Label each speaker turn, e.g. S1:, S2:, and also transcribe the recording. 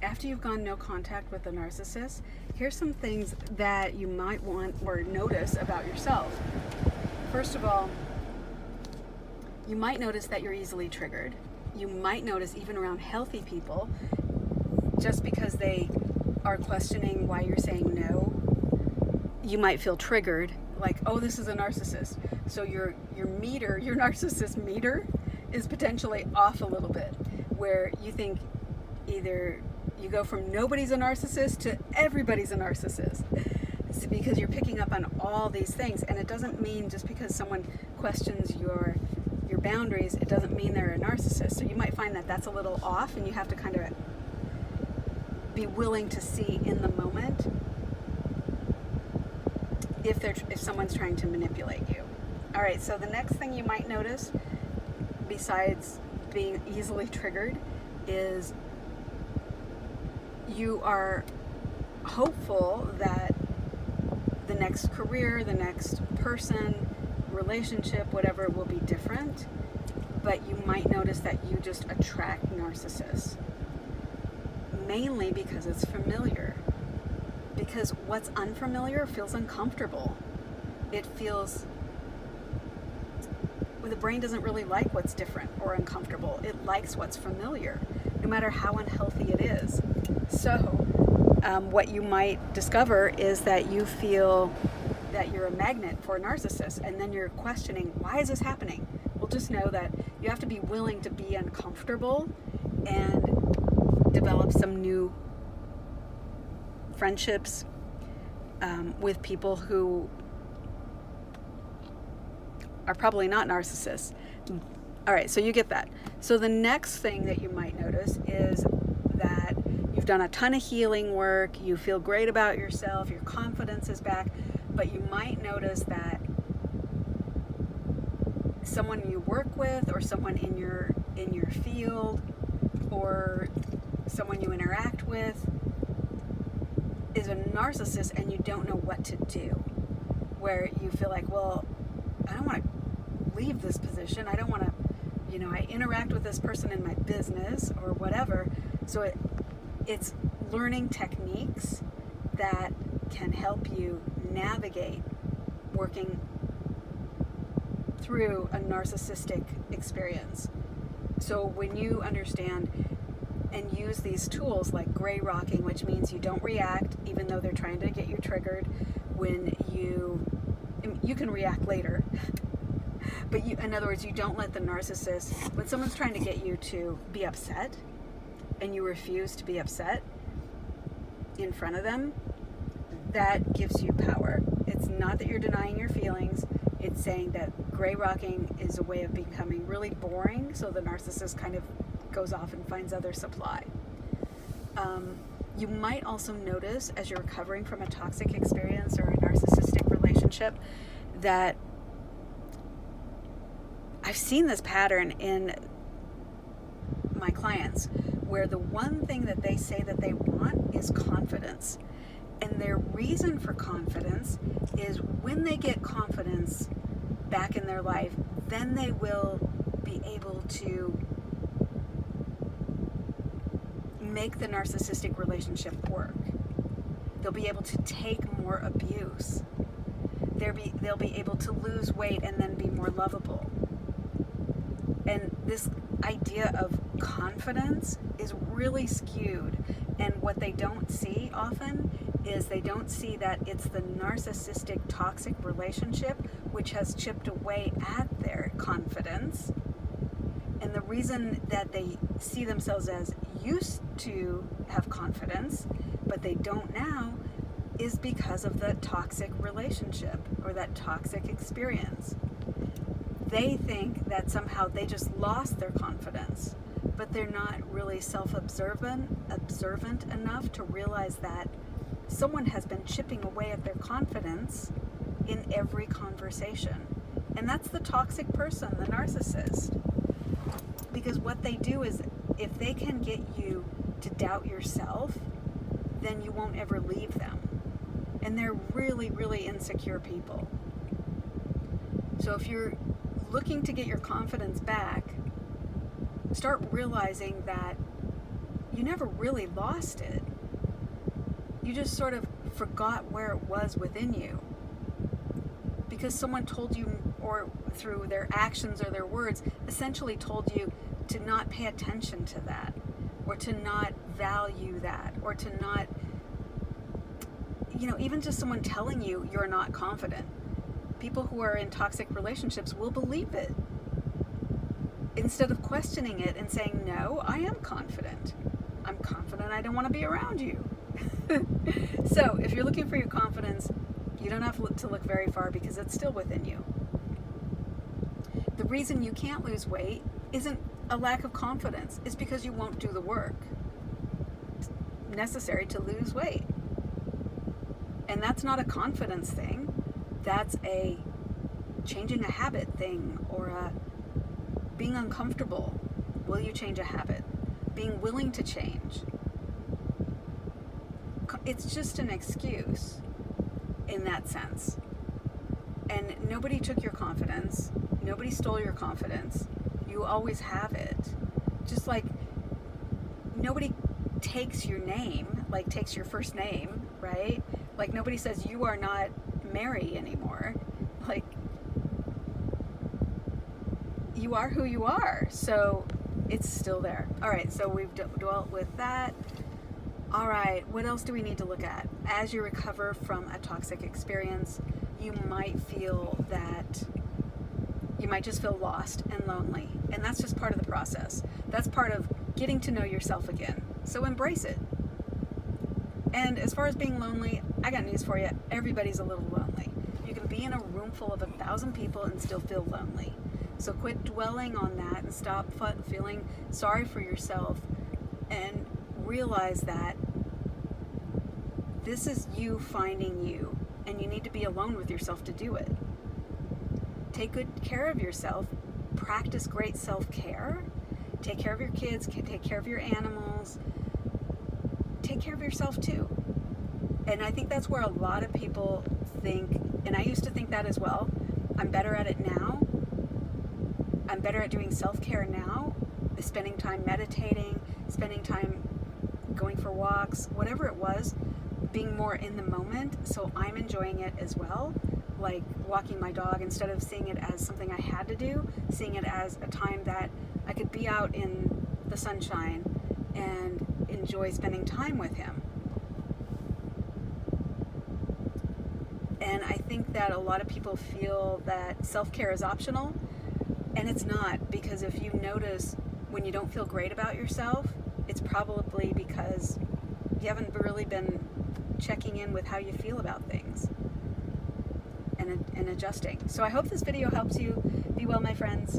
S1: after you've gone no contact with the narcissist, here's some things that you might want or notice about yourself. First of all, you might notice that you're easily triggered. You might notice even around healthy people, just because they are questioning why you're saying no, you might feel triggered, like, oh, this is a narcissist. So your meter, your narcissist meter, is potentially off a little bit, where you think either you go from nobody's a narcissist to everybody's a narcissist. It's because you're picking up on all these things, and it doesn't mean just because someone questions your boundaries, it doesn't mean they're a narcissist. So you might find that that's a little off, and you have to kind of be willing to see in the moment if someone's trying to manipulate you. All right, so the next thing you might notice, besides being easily triggered, is you are hopeful that the next career, the next person, relationship, whatever, will be different, but you might notice that you just attract narcissists, mainly because it's familiar. Because what's unfamiliar feels uncomfortable. It feels, the brain doesn't really like what's different or uncomfortable. It likes what's familiar, no matter how unhealthy it is. So what you might discover is that you feel that you're a magnet for a narcissist, and then you're questioning, why is this happening? Well, just know that you have to be willing to be uncomfortable and develop some new friendships with people who are probably not narcissists. All right, so you get that. So the next thing that you might notice is that you've done a ton of healing work, you feel great about yourself, your confidence is back, but you might notice that someone you work with, or someone in your field, or someone you interact with is a narcissist, and you don't know what to do, where you feel like, well, I don't want to leave this position, I don't want to, I interact with this person in my business or whatever. So it's learning techniques that can help you navigate working through a narcissistic experience. So when you understand and use these tools like gray rocking, which means you don't react even though they're trying to get you triggered, when you can react later, but in other words, you don't let the narcissist, when someone's trying to get you to be upset and you refuse to be upset in front of them, that gives you power. It's not that you're denying your feelings, it's saying that gray rocking is a way of becoming really boring, so the narcissist kind of goes off and finds other supply. You might also notice, as you're recovering from a toxic experience or a narcissistic relationship, that I've seen this pattern in my clients, where the one thing that they say that they want is confidence. And their reason for confidence is when they get confidence back in their life, then they will be able to make the narcissistic relationship work. They'll be able to take more abuse. They'll be able to lose weight and then be more lovable. And this idea of confidence is really skewed. And what they don't see often is they don't see that it's the narcissistic toxic relationship which has chipped away at their confidence. And the reason that they see themselves as used to have confidence, but they don't now, is because of the toxic relationship or that toxic experience. They think that somehow they just lost their confidence, but they're not really observant enough to realize that someone has been chipping away at their confidence in every conversation. And that's the toxic person, the narcissist. Because what they do is, if they can get you to doubt yourself, then you won't ever leave them. And they're really, really insecure people. So if you're looking to get your confidence back, start realizing that you never really lost it. You just sort of forgot where it was within you. Because someone told you, or through their actions or their words, essentially told you to not pay attention to that, or to not value that, or to not, even just someone telling you you're not confident. People who are in toxic relationships will believe it instead of questioning it and saying, no, I am confident. I'm confident I don't want to be around you. So if you're looking for your confidence, you don't have to look very far because it's still within you. The reason you can't lose weight isn't a lack of confidence. It's because you won't do the work necessary to lose weight. And that's not a confidence thing. That's a changing a habit thing, or a being uncomfortable. Will you change a habit? Being willing to change. It's just an excuse in that sense. And nobody took your confidence. Nobody stole your confidence. You always have it. Just like nobody takes your name, like takes your first name, right? Like nobody says you are not Mary anymore. Like you are who you are. So it's still there. All right, so we've dwelt with that. All right, what else do we need to look at? As you recover from a toxic experience, you might feel that you might just feel lost and lonely. And that's just part of the process. That's part of getting to know yourself again. So embrace it. And as far as being lonely, I got news for you. Everybody's a little lonely. You can be in a room full of 1,000 people and still feel lonely. So quit dwelling on that and stop feeling sorry for yourself, and realize that this is you finding you, and you need to be alone with yourself to do it. Take good care of yourself. Practice great self-care. Take care of your kids. Take care of your animals. Take care of yourself too. And I think that's where a lot of people think, and I used to think that as well, I'm better at it now. I'm better at doing self-care now, spending time meditating, spending time going for walks, whatever it was, being more in the moment. So I'm enjoying it as well, like walking my dog, instead of seeing it as something I had to do, seeing it as a time that I could be out in the sunshine and enjoy spending time with him. And I think that a lot of people feel that self-care is optional, and it's not, because if you notice when you don't feel great about yourself, it's probably because you haven't really been checking in with how you feel about things and adjusting. So I hope this video helps you. Be well, my friends.